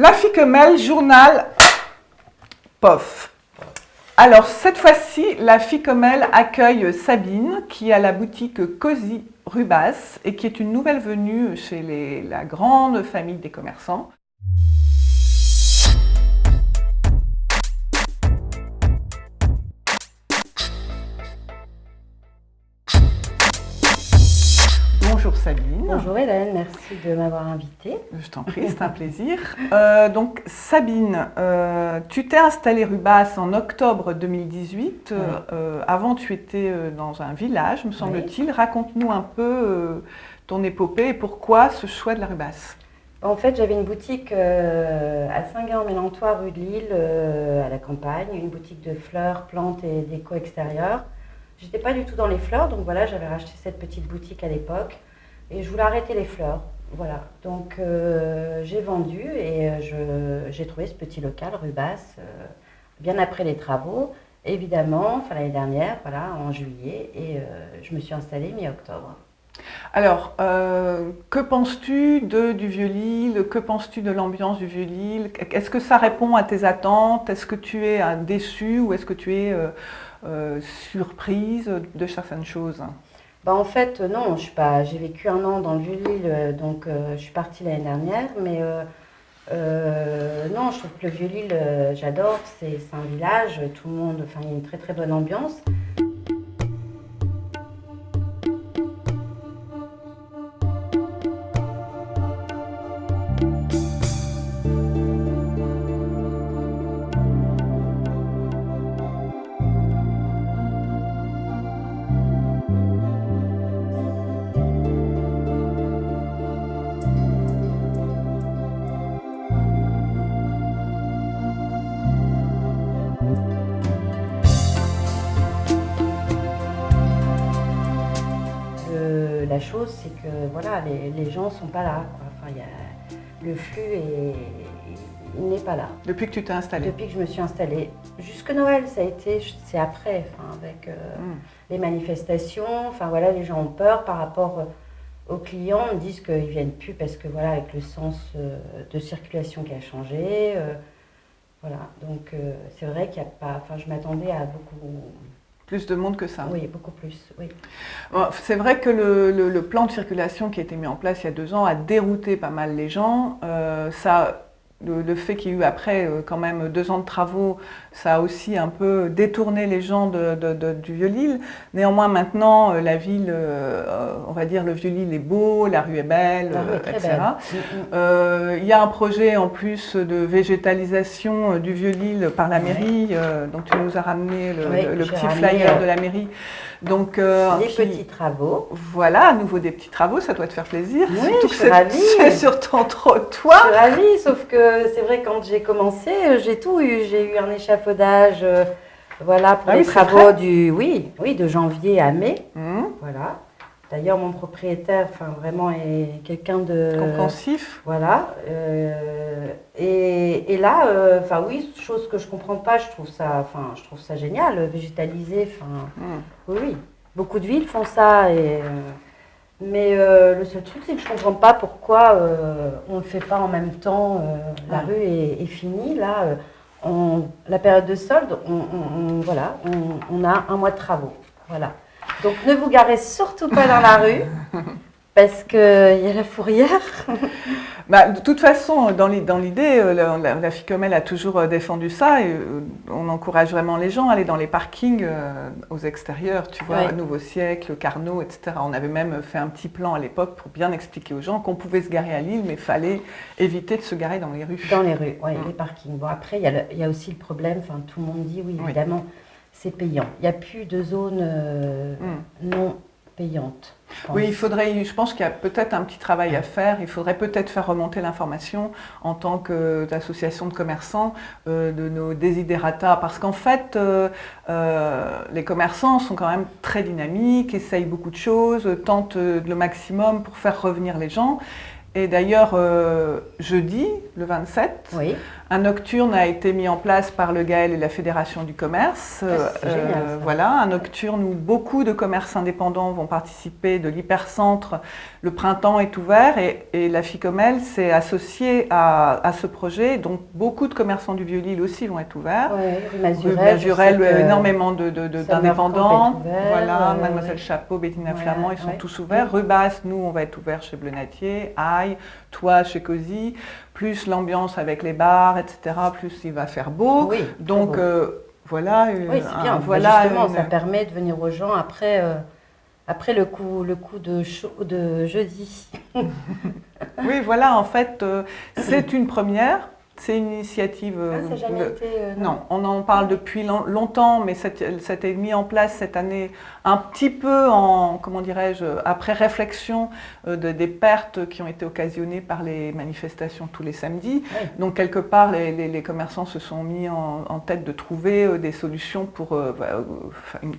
La Ficomel, journal POF. Alors, cette fois-ci, la Ficomel accueille Sabine, qui a la boutique Cozy Rubas et qui est une nouvelle venue chez la grande famille des commerçants. Bonjour Sabine. Bonjour Hélène, merci de m'avoir invitée. Je t'en prie, c'est un plaisir. Donc Sabine, tu t'es installée Rubas en octobre 2018. Oui. Avant, tu étais dans un village, me semble-t-il. Oui. Raconte-nous un peu ton épopée et pourquoi ce choix de la Rubas. En fait, j'avais une boutique à Saint-Guin-en-Mélantois, rue de Lille, à la campagne, une boutique de fleurs, plantes et déco extérieure. J'étais pas du tout dans les fleurs, donc voilà, j'avais racheté cette petite boutique à l'époque et je voulais arrêter les fleurs. Voilà, donc j'ai vendu et j'ai trouvé ce petit local, Rubas, bien après les travaux, évidemment, enfin l'année dernière, voilà, en juillet, et je me suis installée mi-octobre. Alors, que penses-tu du Vieux-Lille? Que penses-tu de l'ambiance du Vieux-Lille? Est-ce que ça répond à tes attentes? Est-ce que tu es déçue ou est-ce que tu es surprise de certaines choses? Bah en fait, non, je suis pas. J'ai vécu un an dans le Vieux-Lille, donc je suis partie l'année dernière, mais non, je trouve que le Vieux-Lille, j'adore. C'est un village, tout le monde, enfin, il y a une très très bonne ambiance. La chose, c'est que voilà, les gens sont pas là, quoi. Enfin, le flux il n'est pas là. Depuis que tu t'es installée? Depuis que je me suis installée. Jusque Noël, ça a été, c'est après, enfin, avec les manifestations. Enfin voilà, les gens ont peur par rapport aux clients. Ils disent qu'ils ne viennent plus parce que voilà, avec le sens de circulation qui a changé. Voilà, donc c'est vrai qu'il n'y a pas. Enfin, je m'attendais à beaucoup. Plus de monde que ça. Oui, beaucoup plus, oui. Bon, c'est vrai que le plan de circulation qui a été mis en place il y a 2 ans a dérouté pas mal les gens. Le fait qu'il y ait eu après quand même 2 ans de travaux, ça a aussi un peu détourné les gens du Vieux-Lille. Néanmoins maintenant, la ville, on va dire le Vieux-Lille est beau, la rue est belle, etc. Il y a un projet en plus de végétalisation du Vieux-Lille par la mairie, donc tu nous as ramené le petit flyer de la mairie. Donc, des petits travaux. Voilà, à nouveau des petits travaux, ça doit te faire plaisir. Oui, je suis ravie. C'est sur ton trottoir. Je suis ravie, sauf que c'est vrai, quand j'ai commencé, j'ai tout eu. J'ai eu un échafaudage, voilà, pour les travaux de janvier à mai. Voilà. D'ailleurs, mon propriétaire, enfin, vraiment, est quelqu'un de compréhensif. Voilà. Et là, enfin oui, chose que je comprends pas, je trouve ça génial, végétaliser. Enfin, oui. Beaucoup de villes font ça, mais le seul truc, c'est que je comprends pas pourquoi on le fait pas en même temps. La rue est finie, là. La période de solde, on a un mois de travaux. Voilà. Donc ne vous garez surtout pas dans la rue, parce qu'il y a la fourrière. De toute façon, dans l'idée, la Ficomel a toujours défendu ça et on encourage vraiment les gens à aller dans les parkings aux extérieurs, tu vois, Nouveau Siècle, Carnot, etc. On avait même fait un petit plan à l'époque pour bien expliquer aux gens qu'on pouvait se garer à Lille, mais il fallait éviter de se garer dans les rues. Dans les rues, oui, les parkings. Bon, après, il y a aussi le problème, enfin, tout le monde dit, oui, évidemment, c'est payant. Il n'y a plus de zones non payantes. Oui, je pense qu'il y a peut-être un petit travail à faire. Il faudrait peut-être faire remonter l'information en tant qu'association de commerçants de nos desiderata. Parce qu'en fait, les commerçants sont quand même très dynamiques, essayent beaucoup de choses, tentent le maximum pour faire revenir les gens. Et d'ailleurs, jeudi, le 27, Oui. un nocturne a été mis en place par le GAEL et la Fédération du commerce. C'est génial, ça. Voilà, un nocturne où beaucoup de commerces indépendants vont participer, de l'hypercentre. Le printemps est ouvert et la FICOMEL s'est associée à ce projet. Donc beaucoup de commerçants du Vieux-Lille aussi vont être ouverts. Oui, rue Mazurel. Rue Mazurel, énormément d'indépendants. Voilà, ouais, Mademoiselle Chapeau, Bettina Ouais, Flamand, ils sont ouais. tous ouverts. Rue Basse, nous, on va être ouverts chez Blenatier, Aïe, toi chez Cozy, plus l'ambiance avec les bars, etc., plus il va faire beau. Oui, Donc très beau. voilà, Oui, c'est bien. voilà Justement, une- ça permet de venir aux gens après, après le coup de jeudi. oui, voilà, en fait, c'est une première, c'est une initiative. Ah, ça n'a jamais été. Non, on en parle depuis longtemps, mais ça a été mis en place cette année un petit peu en, comment dirais-je, après réflexion des pertes qui ont été occasionnées par les manifestations tous les samedis. Oui. Donc quelque part, les commerçants se sont mis en tête de trouver des solutions pour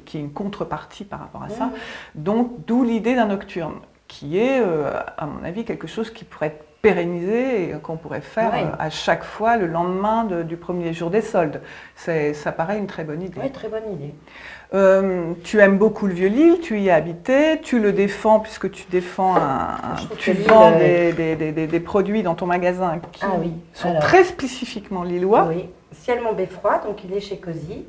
qui est une contrepartie par rapport à ça. Mmh. Donc d'où l'idée d'un nocturne, qui est, à mon avis, quelque chose qui pourrait être pérennisé et qu'on pourrait faire Oui. à chaque fois le lendemain du premier jour des soldes. Ça paraît une très bonne idée. Oui, très bonne idée. Tu aimes beaucoup le Vieux-Lille, tu y es habité, tu le défends puisque tu défends Je trouve tu que Lille, vends des produits dans ton magasin qui Ah oui, sont alors. très spécifiquement lillois. Oui, Ciel Montbeffroid, donc il est chez Cozy.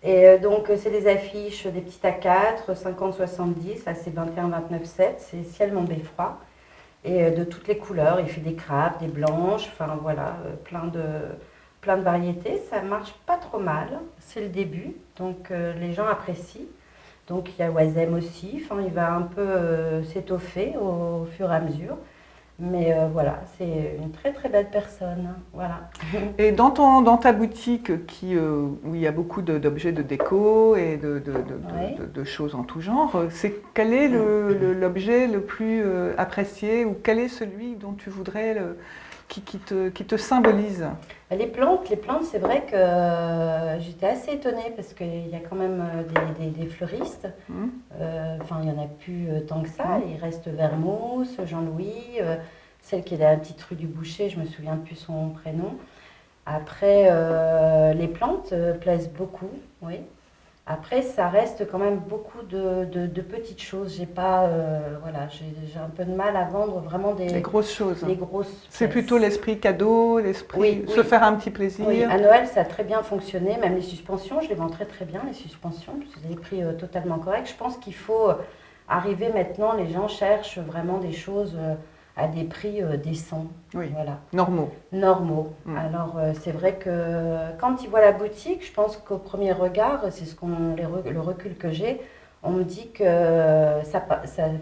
Et donc c'est des affiches, des petites A4, 50-70, là c'est 21-29-7, c'est Ciel Montbeffroid. Et de toutes les couleurs, il fait des crapes, des blanches, enfin voilà, plein de variétés. Ça marche pas trop mal, c'est le début, donc les gens apprécient. Donc il y a Oisem aussi, enfin il va un peu s'étoffer au fur et à mesure. Mais voilà, c'est une très très belle personne, voilà. Et dans ta boutique où il y a beaucoup d'objets de déco et Ouais. de choses en tout genre, quel est l'objet le plus apprécié ou quel est celui dont tu voudrais, qui te symbolise? Les plantes, c'est vrai que j'étais assez étonnée parce qu'il y a quand même des fleuristes. Mmh. Enfin, il n'y en a plus tant que ça. Il reste Vermousse, Jean-Louis, celle qui est dans la petite rue du Boucher, je me souviens plus son prénom. Après, les plantes plaisent beaucoup, oui. Après, ça reste quand même beaucoup de petites choses. J'ai pas, voilà, j'ai un peu de mal à vendre vraiment Les grosses choses. les grosses C'est pièces. plutôt l'esprit cadeau, l'esprit Oui, se oui. faire un petit plaisir. Oui, à Noël, ça a très bien fonctionné. Même les suspensions, je les vends très très bien, les suspensions, parce que c'est des prix totalement corrects. Je pense qu'il faut arriver maintenant, les gens cherchent vraiment des choses à des prix décents. Oui, Voilà. normaux. Normaux. Mm. Alors, c'est vrai que quand ils voient la boutique, je pense qu'au premier regard, c'est le recul que j'ai, on me dit que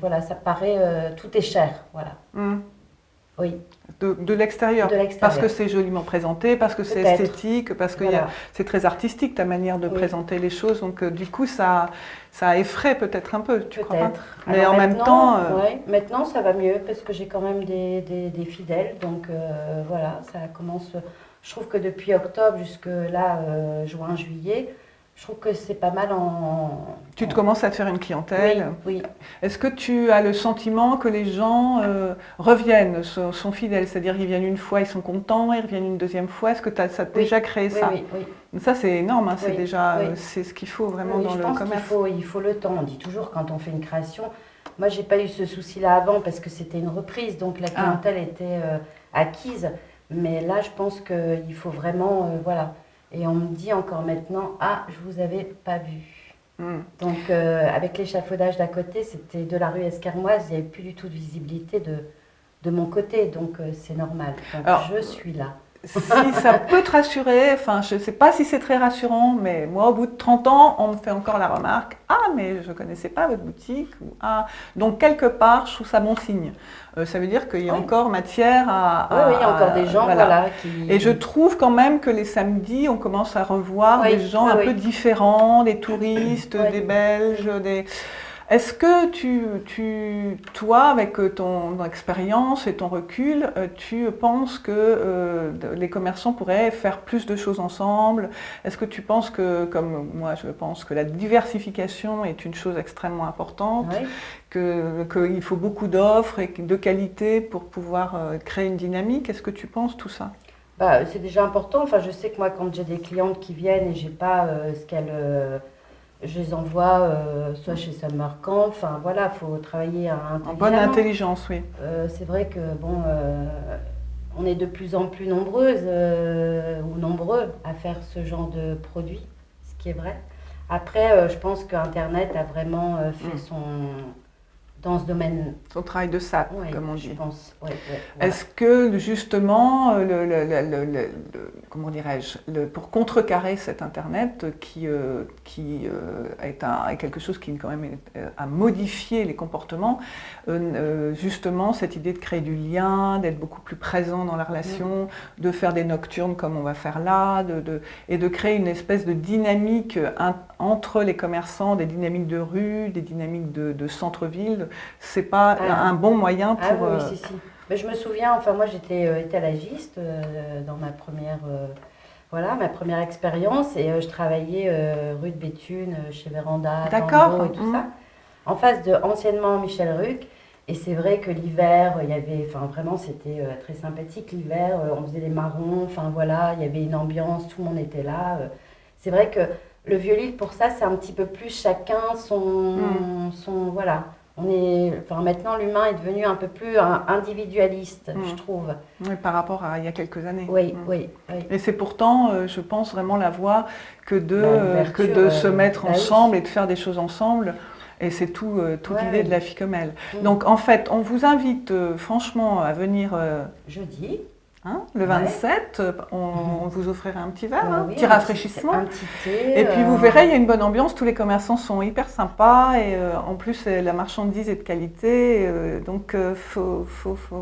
voilà, ça paraît, tout est cher. Voilà. Mm. Oui, De l'extérieur. de l'extérieur. Parce que c'est joliment présenté, parce que c'est Peut-être. esthétique, parce que Voilà. c'est très artistique ta manière de Oui. présenter les choses. Donc du coup, ça effraie peut-être un peu, tu crois pas? Peut-être. Mais Alors en même temps, ouais, maintenant ça va mieux parce que j'ai quand même des fidèles. Donc voilà, ça commence. Je trouve que depuis octobre jusque là, juin, juillet, je trouve que c'est pas mal tu te commences à te faire une clientèle. Oui, oui. Est-ce que tu as le sentiment que les gens reviennent, sont fidèles? C'est-à-dire ils viennent une fois, ils sont contents, ils reviennent une deuxième fois. Est-ce que ça a déjà créé Oui, ça? oui, oui. Ça, c'est énorme, hein, c'est Oui, déjà oui. c'est ce qu'il faut vraiment Oui, dans je le pense commerce. il faut le temps. On dit toujours quand on fait une création. Moi, j'ai pas eu ce souci-là avant parce que c'était une reprise, donc la clientèle était acquise. Mais là, je pense qu'il faut vraiment, voilà. Et on me dit encore maintenant, ah, je vous avais pas vu. Mm. Donc, avec l'échafaudage d'à côté, c'était de la rue Escarmoise, il n'y avait plus du tout de visibilité de mon côté, donc c'est normal. Donc, Alors, je suis là. Si ça peut te rassurer, enfin je ne sais pas si c'est très rassurant, mais moi au bout de 30 ans, on me fait encore la remarque « Ah mais je ne connaissais pas votre boutique » ou « Ah ». Donc quelque part, je trouve ça bon signe. Ça veut dire qu'il y a Oui. encore matière à... Oui, il y a encore des gens voilà, qui... Et je trouve quand même que les samedis, on commence à revoir Oui, des gens oui, un oui. peu différents, des touristes, Oui. des Belges, des... Est-ce que toi, avec ton expérience et ton recul, tu penses que les commerçants pourraient faire plus de choses ensemble? Est-ce que tu penses que, comme moi je pense, que la diversification est une chose extrêmement importante, Oui. qu'il faut beaucoup d'offres et de qualité pour pouvoir créer une dynamique? Est-ce que tu penses tout ça? Bah, c'est déjà important. Enfin, je sais que moi, quand j'ai des clientes qui viennent et j'ai pas ce qu'elles, je les envoie soit chez Summer Camp. Enfin, voilà, faut travailler En bonne intelligemment. intelligence, oui. C'est vrai que bon, on est de plus en plus nombreuses ou nombreux à faire ce genre de produit, ce qui est vrai. Après, je pense qu'Internet a vraiment fait son dans ce domaine. Son travail de sape, Oui, comme on je dit. pense. Ouais, voilà. Est-ce que justement, comment dirais-je, pour contrecarrer cet Internet qui est quelque chose qui quand même a modifié les comportements, justement cette idée de créer du lien, d'être beaucoup plus présent dans la relation, de faire des nocturnes comme on va faire là, et de créer une espèce de dynamique entre les commerçants, des dynamiques de rue, des dynamiques de centre-ville, c'est pas un bon moyen pour... Ah oui, si. Mais je me souviens, enfin moi j'étais étalagiste dans ma première, ma première expérience et je travaillais rue de Béthune, chez Véranda, D'accord. Tango et tout ça, en face de anciennement Michel Ruc. Et c'est vrai que l'hiver, il y avait, enfin vraiment c'était très sympathique l'hiver, on faisait des marrons, enfin voilà, il y avait une ambiance, tout le monde était là. C'est vrai que le Vieux-Lille pour ça c'est un petit peu plus chacun son voilà. Enfin, maintenant, l'humain est devenu un peu plus individualiste, je trouve. Oui, par rapport à il y a quelques années. Oui. Et c'est pourtant, je pense, vraiment la voie que de se mettre oui. ensemble et de faire des choses ensemble. Et c'est toute l'idée de la Ficomel. Mm. Donc, en fait, on vous invite franchement à venir Jeudi. Le 27, on vous offrira un petit verre, Oui, petit rafraîchissement. Un petit thé. Et puis vous verrez, il y a une bonne ambiance, tous les commerçants sont hyper sympas et en plus la marchandise est de qualité. Donc il faut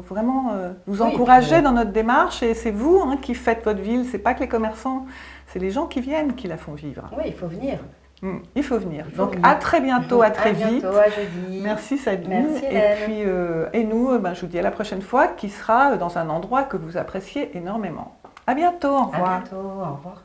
vraiment vous encourager dans notre démarche et c'est vous qui faites votre ville, c'est pas que les commerçants, c'est les gens qui viennent qui la font vivre. Oui, il faut venir. Il faut venir. Donc à très bientôt, à très vite. À jeudi. Merci Sabine. Merci et puis et nous, je vous dis à la prochaine fois, qui sera dans un endroit que vous appréciez énormément. À bientôt. Au revoir. À bientôt. Au revoir.